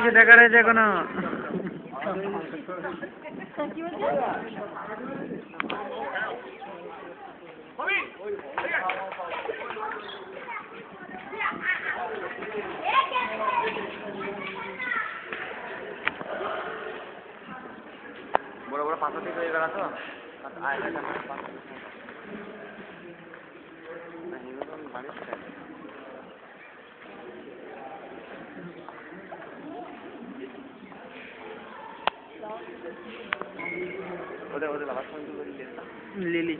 কিছু দেখার হয়েছে এখনো? বড় বড় পাথর দিয়ে তৈরি করা তো ওদের ওদের বাবার সঙ্গে লিলি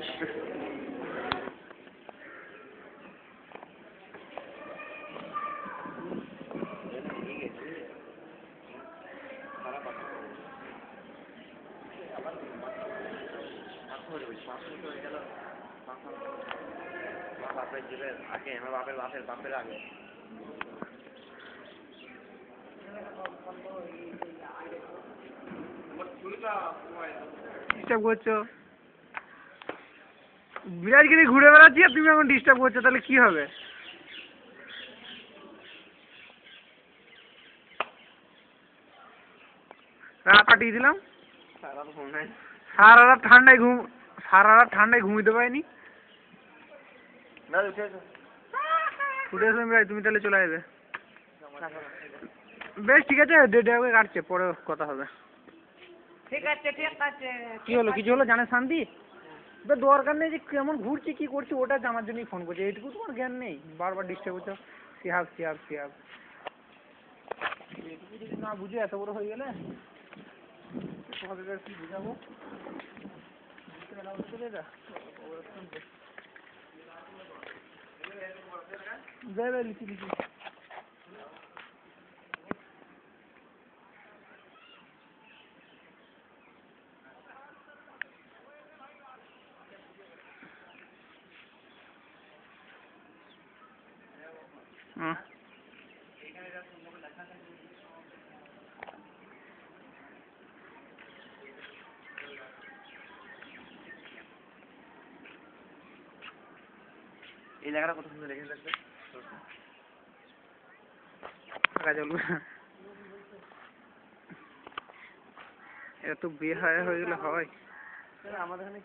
বাপের জীবের আগে আমার বাপের বাপের বাপের আগে ডিস্টার্ব করছো, বিরাটকে নিয়ে ঘুরে বেড়াচ্ছি আর তুমি এখন ডিস্টার্ব করছো, তাহলে কি হবে? রাত কাটিয়ে দিলাম, সারা রাত ঠান্ডায় ঘুমিতে পারিনি। ফুটে এসো ভাই, তুমি তাহলে চলে আসবে। বেশ ঠিক আছে, দেড় কাটছে, পরে কথা হবে। ঠিক আছে কি হলো, কিছু হলো জানে শান্তি? দরকার নেই যে কেমন ঘুরছি কি করছি, ওটা জানার জন্যই ফোন করছে, এইটুকু তোমার জ্ঞান নেই, বারবার ডিস্টার্ব করছো। সিহাব এইটুকু যদি না বুঝে এত বড় হয়ে গেলে তোমাদের কি বুঝাবো? লিখি এই জায়গাটা কত সুন্দর রেখে থাকবে এত বেহায়া হয়ে গেলে হয়? আমাদের এখানে